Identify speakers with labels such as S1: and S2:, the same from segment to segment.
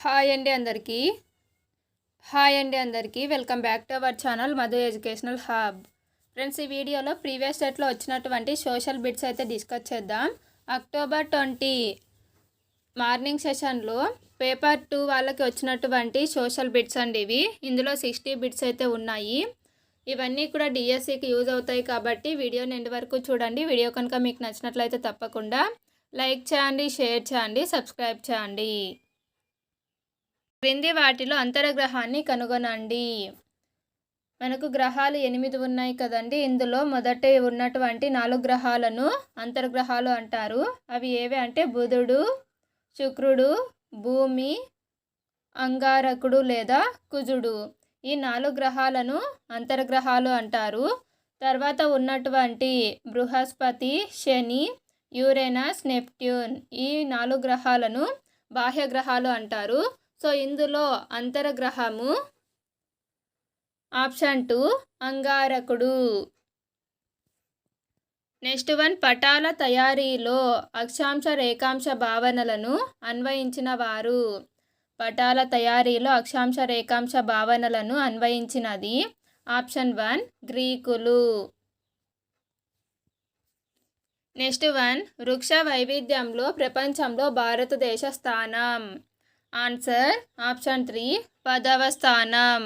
S1: Hi అండి అందరికీ welcome back to our channel Madhu educational hub. Friends, ఈ వీడియోలో ప్రీవియస్ డేట్లో వచ్చినటువంటి సోషల్ బిట్స్ అయితే డిస్కస్ చేద్దాం. అక్టోబర్ 20 మార్నింగ్ సెషన్లో పేపర్ 2 వాళ్ళకి వచ్చినటువంటి సోషల్ బిట్స్ అండి ఇవి. ఇందులో 60 బిట్స్ అయితే ఉన్నాయి. ఇవన్నీ కూడా డిఎస్సికి యూజ్ అవుతాయి కాబట్టి వీడియోని ఎండ్ వరకు చూడండి. వీడియో కనుక మీకు నచ్చినట్లయితే తప్పకుండా లైక్ చేయండి, షేర్ చేయండి, సబ్స్క్రైబ్ చేయండి. క్రింది వాటిలో అంతరగ్రహాన్ని కనుగొనండి. మనకు గ్రహాలు 8 ఉన్నాయి కదండి. ఇందులో మొదట ఉన్నటువంటి 4 గ్రహాలను అంతర్గ్రహాలు అంటారు. అవి ఏవి అంటే బుధుడు, శుక్రుడు, భూమి, అంగారకుడు లేదా కుజుడు. ఈ 4 గ్రహాలను అంతర్గ్రహాలు అంటారు. తర్వాత ఉన్నటువంటి బృహస్పతి, శని, యురేనస్, నెప్ట్యూన్ ఈ 4 గ్రహాలను బాహ్య గ్రహాలు అంటారు. సో ఇందులో అంతరగ్రహము ఆప్షన్ 2 అంగారకుడు. నెక్స్ట్ వన్, పటాల తయారీలో అక్షాంశ రేఖాంశ భావనలను అన్వయించిన వారు. పటాల తయారీలో అక్షాంశ రేఖాంశ భావనలను అన్వయించినది ఆప్షన్ 1 గ్రీకులు. నెక్స్ట్ వన్, వృక్ష వైవిధ్యంలో ప్రపంచంలో భారతదేశ స్థానం. ఆన్సర్ ఆప్షన్ 3 10వ స్థానం.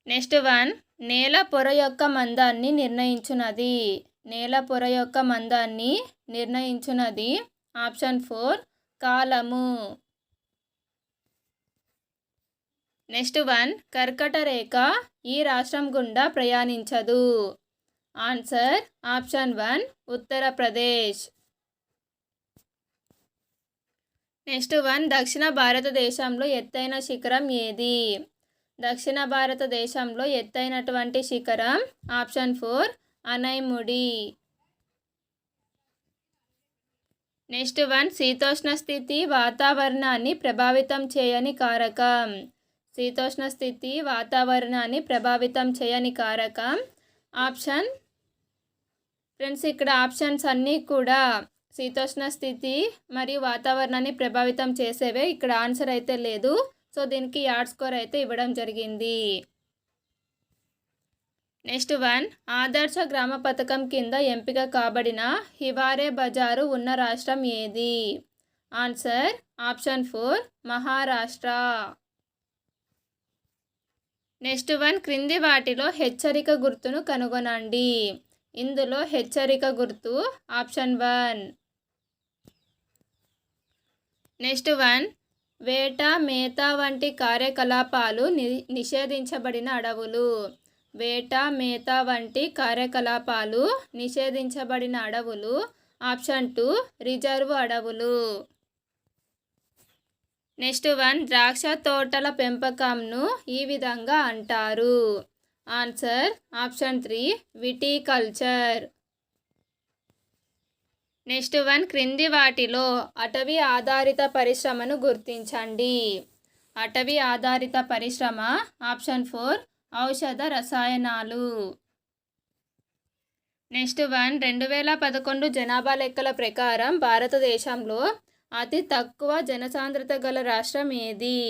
S1: నెక్స్ట్ వన్, నేల పొర యొక్క మందాన్ని నిర్ణయించున్నది. నేల పొర యొక్క మందాన్ని నిర్ణయించున్నది ఆప్షన్ 4 కాలము. నెక్స్ట్ వన్, కర్కట రేఖ ఈ రాష్ట్రం గుండా ప్రయాణించదు. Answer option 1 Uttar Pradesh. Next one, దక్షిణ భారతదేశంలో ఎత్తైన శిఖరం ఏది. దక్షిణ భారతదేశంలో ఎత్తైనటువంటి శిఖరం ఆప్షన్ 4 అనైముడి. నెక్స్ట్ వన్, శీతోష్ణ స్థితి వాతావరణాన్ని ప్రభావితం చేయని కారకం. శీతోష్ణ స్థితి వాతావరణాన్ని ప్రభావితం చేయని కారకం ఆప్షన్. ఫ్రెండ్స్, ఇక్కడ ఆప్షన్స్ అన్నీ కూడా శీతోష్ణ స్థితి మరియు వాతావరణాన్ని ప్రభావితం చేసేవే. ఇక్కడ ఆన్సర్ అయితే లేదు. సో దీనికి యాడ్ స్కోర్ అయితే ఇవ్వడం జరిగింది. నెక్స్ట్ వన్, ఆదర్శ గ్రామ పథకం కింద ఎంపిక కాబడిన హివారే బజారు ఉన్న రాష్ట్రం ఏది. Answer option 4 Maharashtra. Next one, క్రింది వాటిలో హెచ్చరిక గుర్తును కనుగొనండి. ఇందులో హెచ్చరిక గుర్తు ఆప్షన్ 1. నెక్స్ట్ వన్, వేట, మేత వంటి కార్యకలాపాలు నిషేధించబడిన అడవులు. వేట, మేత వంటి కార్యకలాపాలు నిషేధించబడిన అడవులు ఆప్షన్ 2 రిజర్వ్ అడవులు. నెక్స్ట్ వన్, ద్రాక్ష తోటల పెంపకంను ఈ విధంగా అంటారు. Answer option 3 viticulture. Next one, క్రింది వాటిలో అటవీ ఆధారిత పరిశ్రమను గుర్తించండి. అటవీ ఆధారిత పరిశ్రమ ఆప్షన్ 4 ఔషధ రసాయనాలు. నెక్స్ట్ వన్, 2011 జనాభా లెక్కల ప్రకారం భారతదేశంలో అతి తక్కువ జనసాంద్రత గల రాష్ట్రం ఏది.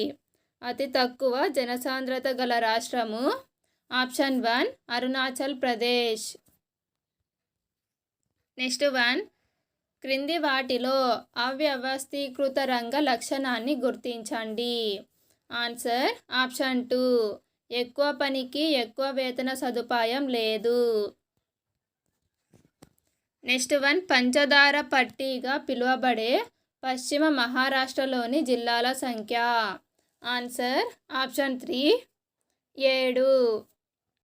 S1: అతి తక్కువ జనసాంద్రత గల రాష్ట్రము option 1 Arunachal Pradesh. Next one, క్రింది వాటిలో అవ్యవస్థీకృత రంగ లక్షణాన్ని గుర్తించండి. ఆన్సర్ ఆప్షన్ 2 ఎక్కువ పనికి ఎక్కువ వేతన సదుపాయం లేదు. నెక్స్ట్ వన్, పంచదార పట్టీగా పిలువబడే పశ్చిమ మహారాష్ట్రలోని జిల్లాల సంఖ్య. Answer option 3 7.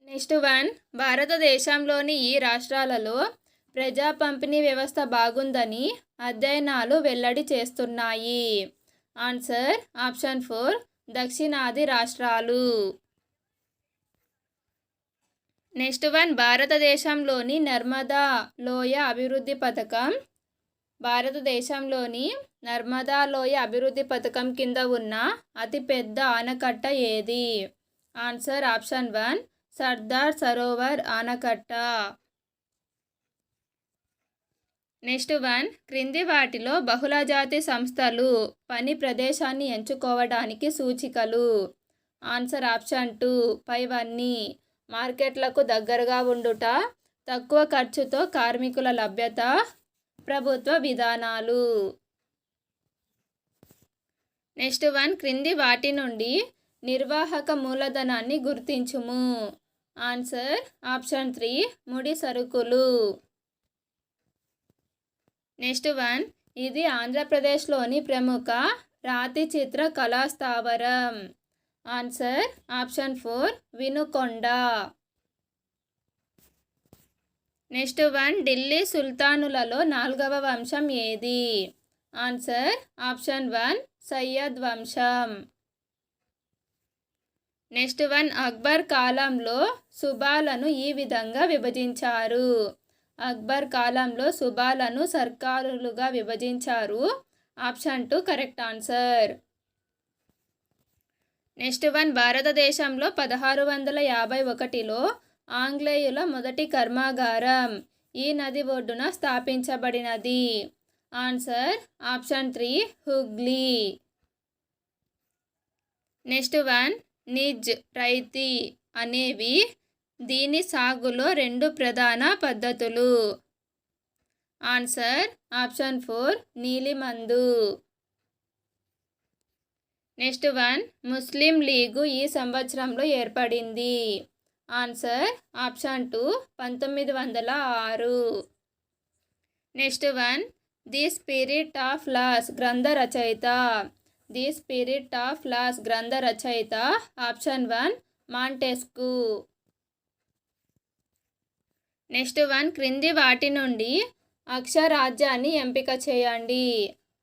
S1: నెక్స్ట్ వన్, భారతదేశంలోని ఈ రాష్ట్రాలలో ప్రజా పంపిణీ వ్యవస్థ బాగుందని అధ్యయనాలు వెల్లడి చేస్తున్నాయి. ఆన్సర్ ఆప్షన్ 4 దక్షిణాది రాష్ట్రాలు. నెక్స్ట్ వన్, భారతదేశంలోని నర్మదా లోయ అభివృద్ధి పథకం. భారతదేశంలోని నర్మదా లోయ అభివృద్ధి పథకం కింద ఉన్న అతిపెద్ద ఆనకట్ట ఏది. ఆన్సర్ ఆప్షన్ 1 సర్దార్ సరోవర్ ఆనకట్ట. నెక్స్ట్ వన్, క్రింది వాటిలో బహుళజాతి సంస్థలు పని ప్రదేశాన్ని ఎంచుకోవడానికి సూచికలు. ఆన్సర్ ఆప్షన్ 2 పైవన్నీ. మార్కెట్లకు దగ్గరగా ఉండుట, తక్కువ ఖర్చుతో కార్మికుల లభ్యత, ప్రభుత్వ విధానాలు. నెక్స్ట్ వన్, క్రింది వాటి నుండి నిర్వాహక మూలధనాన్ని గుర్తించుము. ఆన్సర్ ఆప్షన్ 3 ముడి సరుకులు. నెక్స్ట్ వన్, ఇది ఆంధ్రప్రదేశ్లోని ప్రముఖ రాతి చిత్ర కళాస్థావరం. Answer option 4 Vinukonda. Next one, Delhi సుల్తానులలో 4వ వంశం ఏది? ఆన్సర్ ఆప్షన్ 1 సయ్యద్ వంశం. నెక్స్ట్ వన్, అక్బర్ కాలంలో సుబాలను ఈ విధంగా విభజించారు. అక్బర్ కాలంలో సుబాలను సర్కారులుగా విభజించారు. Option 2 correct answer. Next one, భారతదేశంలో 1651లో ఆంగ్లేయుల మొదటి కర్మాగారం ఈ నది ఒడ్డున స్థాపించబడినది. Answer option 3 Hooghly. Next one, నిజ్, రైతీ అనేవి దీని సాగులో 2 ప్రధాన పద్ధతులు. ఆన్సర్ ఆప్షన్ 4 నీలిమందు. నెక్స్ట్ వన్, ముస్లిం లీగు ఈ సంవత్సరంలో ఏర్పడింది. Answer option 2 1906. Next one, the Spirit of Laws గ్రంథ రచయిత. ది స్పిరిట్ ఆఫ్ లాస్ గ్రంథ రచయిత ఆప్షన్ 1 మాంటెస్క్యూ. నెక్స్ట్ వన్, క్రింది వాటి నుండి అక్షరాజ్యాన్ని ఎంపిక చేయండి.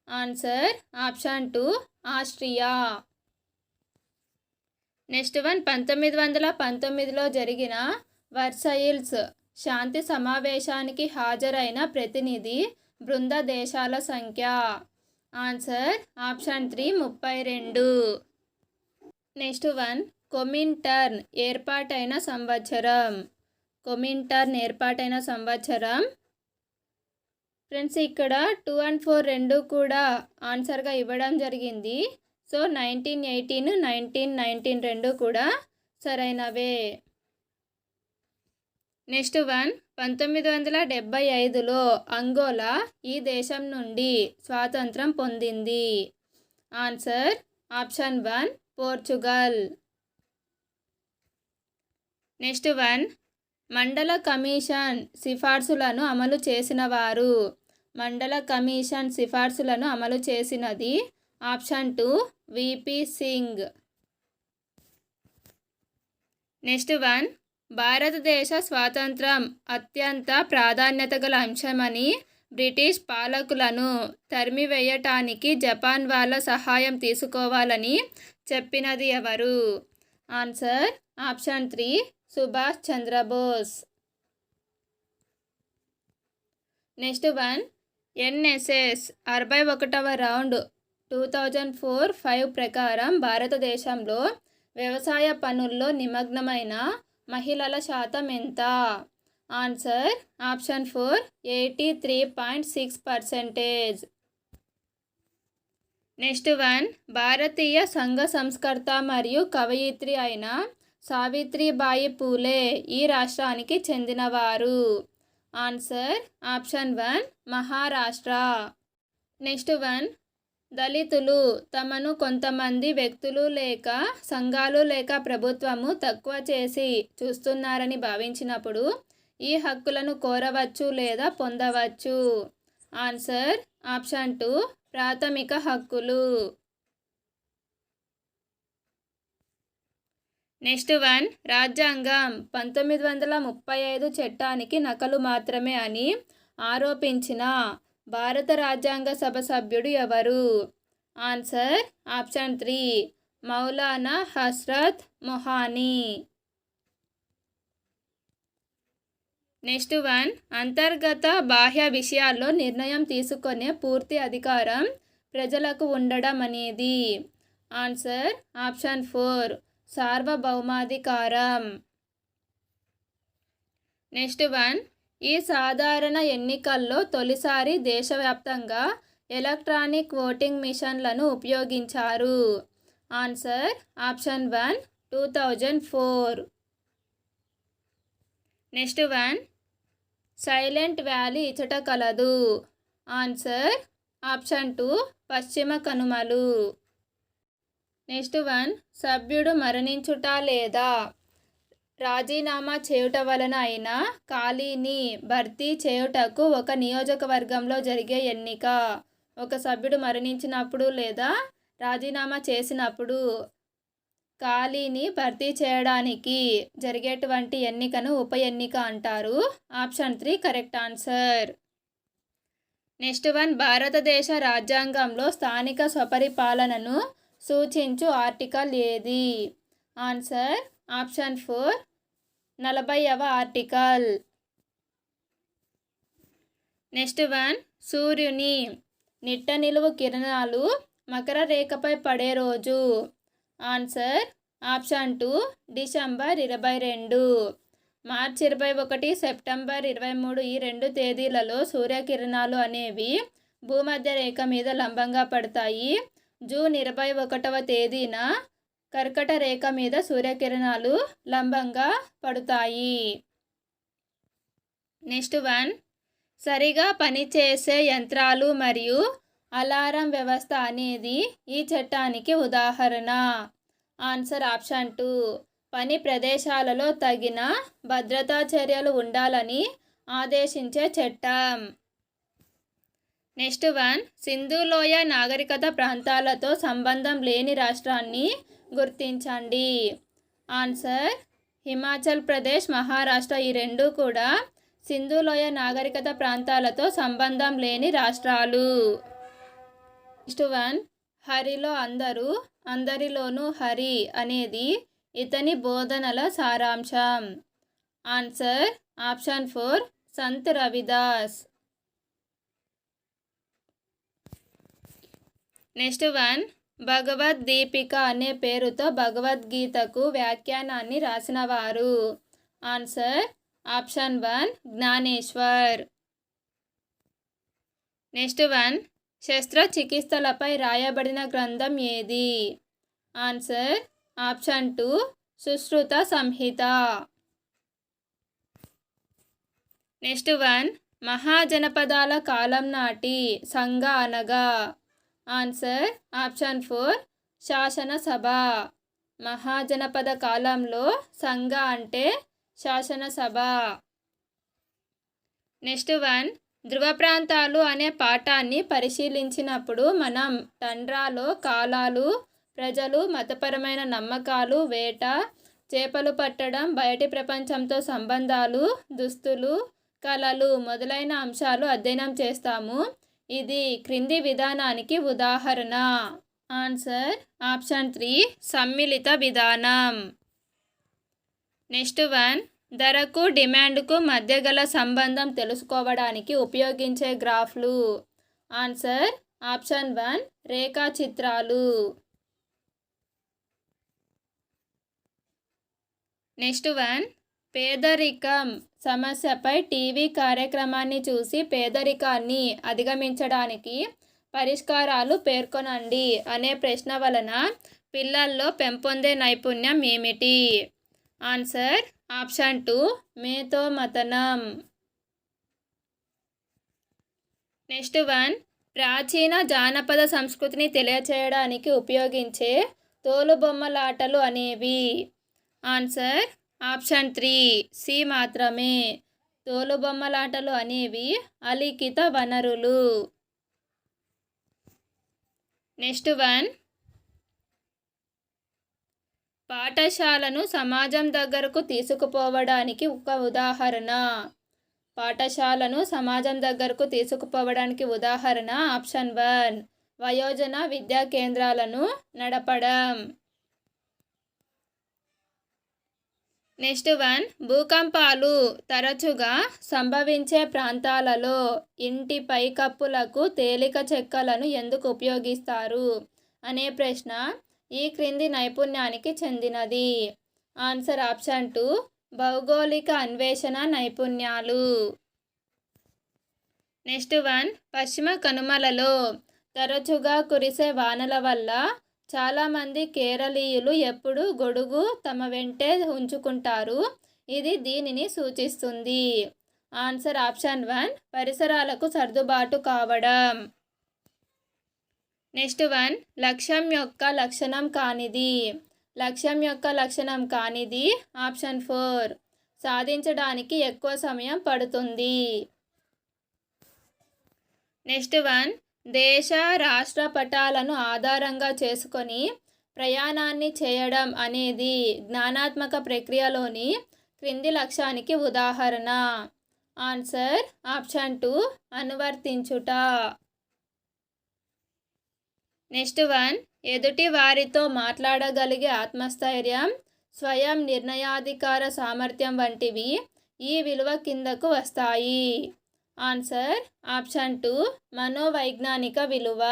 S1: Answer option 2 Austria. Next one, 1919లో జరిగిన వర్సైల్స్ శాంతి సమావేశానికి హాజరైన ప్రతినిధి బృంద దేశాల సంఖ్య. Answer option 3 32. Next one, Comintern ఏర్పాటైన సంవత్సరం. కొమిన్టర్న్ ఏర్పాటైన సంవత్సరం. ఫ్రెండ్స్, ఇక్కడ 2 and 4 రెండు కూడా ఆన్సర్గా ఇవ్వడం జరిగింది. సో 1918, 1919 రెండు కూడా సరైనవే. నెక్స్ట్ వన్, 1975లో అంగోలా ఈ దేశం నుండి స్వాతంత్రం పొందింది. Answer option 1 Portugal. Next one, మండల కమిషన్ సిఫార్సులను అమలు చేసిన వారు. మండల కమిషన్ సిఫార్సులను అమలు చేసినది option 2 VP Singh. Next one, భారతదేశ స్వాతంత్రం అత్యంత ప్రాధాన్యత గల అంశమని బ్రిటిష్ పాలకులను తరిమివేయటానికి జపాన్ వాళ్ళ సహాయం తీసుకోవాలని చెప్పినది ఎవరు? Answer option 3 Subhash Chandra Bose. Next one, NSS 61వ రౌండ్ 2004-05 ప్రకారం భారతదేశంలో వ్యవసాయ పనుల్లో నిమగ్నమైన మహిళల శాతం ఎంత? Answer option 4 83.6%. నెక్స్ట్ వన్, భారతీయ సంఘ సంస్కర్త మరియు కవయిత్రి అయిన సావిత్రిబాయి పూలే ఈ రాష్ట్రానికి చెందినవారు. Answer option 1 Maharashtra. Next one, దళితులు తమను కొంతమంది వ్యక్తులు లేక సంఘాలు లేక ప్రభుత్వము తక్కువ చేసి చూస్తున్నారని భావించినప్పుడు ఈ హక్కులను కోరవచ్చు లేదా పొందవచ్చు. ఆన్సర్ ఆప్షన్ 2 ప్రాథమిక హక్కులు. నెక్స్ట్ వన్, రాజ్యాంగం 1935 చట్టానికి నకలు మాత్రమే అని ఆరోపించిన భారత రాజ్యాంగ సభ సభ్యుడు ఎవరు? Answer option 3 Maulana Hasrat Mohani. Next one, అంతర్గత బాహ్య విషయాల్లో నిర్ణయం తీసుకునే పూర్తి అధికారం ప్రజలకు ఉండడం అనేది. ఆన్సర్ ఆప్షన్ 4 సార్వభౌమాధికారం. నెక్స్ట్ వన్, ఈ సాధారణ ఎన్నికల్లో తొలిసారి దేశవ్యాప్తంగా ఎలక్ట్రానిక్ ఓటింగ్ మిషన్లను ఉపయోగించారు. Answer option 1 2004. Next one, Silent Valley ఇచట కలదు. ఆన్సర్ ఆప్షన్ 2 పశ్చిమ కనుమలు. నెక్స్ట్ వన్, సభ్యుడు మరణించుట లేదా రాజీనామా చేయుట వలన అయినా ఖాళీని భర్తీ చేయుటకు ఒక నియోజకవర్గంలో జరిగే ఎన్నిక. ఒక సభ్యుడు మరణించినప్పుడు లేదా రాజీనామా చేసినప్పుడు ఖాళీని భర్తీ చేయడానికి జరిగేటువంటి ఎన్నికను ఉప ఎన్నిక అంటారు. Option 3 correct answer. Next one, భారతదేశ రాజ్యాంగంలో స్థానిక స్వపరిపాలనను సూచించు ఆర్టికల్ ఏది? ఆన్సర్ ఆప్షన్ 4 40వ ఆర్టికల్. నెక్స్ట్ వన్, సూర్యుని నిట్ట నిలువు కిరణాలు మకర రేఖపై పడే రోజు. Answer option 2 December 22. March 21, September 23 ఈ 2 తేదీలలో సూర్యకిరణాలు అనేవి భూమధ్య రేఖ మీద లంబంగా పడతాయి. జూన్ 21వ తేదీన కర్కట రేఖ మీద సూర్యకిరణాలు లంబంగా పడతాయి. నెక్స్ట్ వన్, సరిగా పనిచేసే యంత్రాలు మరియు అలారం వ్యవస్థ అనేది ఈ చట్టానికి ఉదాహరణ. ఆన్సర్ ఆప్షన్ 2 పని ప్రదేశాలలో తగిన భద్రతా చర్యలు ఉండాలని ఆదేశించే చట్టం. నెక్స్ట్ వన్, సింధు లోయ నాగరికత ప్రాంతాలతో సంబంధం లేని రాష్ట్రాన్ని గుర్తించండి. ఆన్సర్ హిమాచల్ ప్రదేశ్, మహారాష్ట్ర ఈ 2 కూడా సింధు లోయ నాగరికత ప్రాంతాలతో సంబంధం లేని రాష్ట్రాలు. నెక్స్ట్ వన్, హరిలో అందరూ అందరిలోనూ హరి అనేది ఇతని బోధనల సారాంశం. Answer option 4 Sant Ravidas. Next one, Bhagavaddeepika అనే పేరుతో భగవద్గీతకు వ్యాఖ్యానాన్ని రాసినవారు. Answer option 1 Dnyaneshwar. Next one, శస్త్రచికిత్సలపై రాయబడిన గ్రంథం ఏది? Answer option 2 Sushruta Samhita. Next one, మహాజనపదాల కాలం నాటి సంఘ అనగా? ఆన్సర్ ఆప్షన్ 4 శాసనసభ. మహాజనపద కాలంలో సంఘ అంటే శాసనసభ. నెక్స్ట్ వన్, ధ్రువ ప్రాంతాలు అనే పాఠాన్ని పరిశీలించినప్పుడు మనం తండ్రాలో కాలాలు, ప్రజలు, మతపరమైన నమ్మకాలు, వేట, చేపలు పట్టడం, బయటి ప్రపంచంతో సంబంధాలు, దుస్తులు, కళలు మొదలైన అంశాలు అధ్యయనం చేస్తాము. ఇది క్రింది విధానానికి ఉదాహరణ. ఆన్సర్ ఆప్షన్ 3 సమ్మిళిత విధానం. నెక్స్ట్ వన్, ధరకు డిమాండ్కు మధ్య గల సంబంధం తెలుసుకోవడానికి ఉపయోగించే గ్రాఫ్లు. Answer option 1 రేఖాచిత్రాలు. నెక్స్ట్ వన్, పేదరికం సమస్యపై టీవీ కార్యక్రమాన్ని చూసి పేదరికాన్ని అధిగమించడానికి పరిష్కారాలు పేర్కొనండి అనే ప్రశ్న వలన పిల్లల్లో పెంపొందే నైపుణ్యం ఏమిటి? Answer option 2 మేధోమథనం. నెక్స్ట్ వన్, ప్రాచీన జానపద సంస్కృతిని తెలియచేయడానికి ఉపయోగించే తోలుబొమ్మలాటలు అనేవి? ఆన్సర్ ఆప్షన్ 3 సి మాత్రమే. తోలుబొమ్మలాటలు అనేవి అలిఖిత వనరులు. నెక్స్ట్ వన్, పాఠశాలను సమాజం దగ్గరకు తీసుకుపోవడానికి ఒక ఉదాహరణ. పాఠశాలను సమాజం దగ్గరకు తీసుకుపోవడానికి ఉదాహరణ ఆప్షన్ 1 వయోజన విద్యా కేంద్రాలను నడపడం. నెక్స్ట్ వన్, భూకంపాలు తరచుగా సంభవించే ప్రాంతాలలో ఇంటి పైకప్పులకు తేలిక చెక్కలను ఎందుకు ఉపయోగిస్తారు అనే ప్రశ్న ఈ క్రింది నైపుణ్యానికి చెందినది? ఆన్సర్ ఆప్షన్ 2 భౌగోళిక అన్వేషణ నైపుణ్యాలు. నెక్స్ట్ వన్, పశ్చిమ కనుమలలో తరచుగా కురిసే వానల వల్ల చాలామంది కేరళీయులు ఎప్పుడు గొడుగు తమ వెంటే ఉంచుకుంటారు. ఇది దీనిని సూచిస్తుంది. ఆన్సర్ ఆప్షన్ 1, పరిసరాలకు సర్దుబాటు కావడం. నెక్స్ట్ వన్, లక్ష్యం యొక్క లక్షణం కానిది. లక్ష్యం యొక్క లక్షణం కానిది ఆప్షన్ 4, సాధించడానికి ఎక్కువ సమయం పడుతుంది. నెక్స్ట్ వన్, దేశ రాష్ట్ర పటాలను ఆధారంగా చేసుకొని ప్రయాణాన్ని చేయడం అనేది జ్ఞానాత్మక ప్రక్రియలోని క్రింది లక్ష్యానికి ఉదాహరణ. Answer option 2, అనువర్తించుట. నెక్స్ట్ వన్, ఎదుటి వారితో మాట్లాడగలిగే ఆత్మస్థైర్యం, స్వయం నిర్ణయాధికార సామర్థ్యం వంటివి ఈ విలువ కిందకు వస్తాయి. ఆన్సర్ ఆప్షన్ 2, మనోవైజ్ఞానిక విలువ.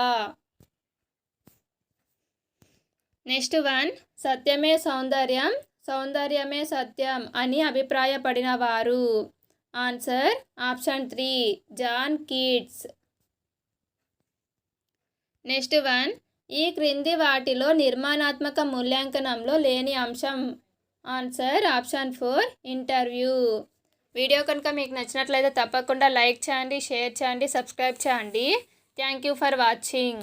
S1: నెక్స్ట్ వన్, సత్యమే సౌందర్యం, సౌందర్యమే సత్యం అని అభిప్రాయపడిన వారు. Answer option 3, John Keats. Next one, ఈ క్రింది వాటిలో నిర్మాణాత్మక మూల్యాంకనంలో లేని అంశం. Answer option 4, interview. వీడియో కనుక మీకు నచ్చినట్లయితే తప్పకుండా లైక్ చేయండి, షేర్ చేయండి, సబ్స్క్రైబ్ చేయండి. Thank you for watching.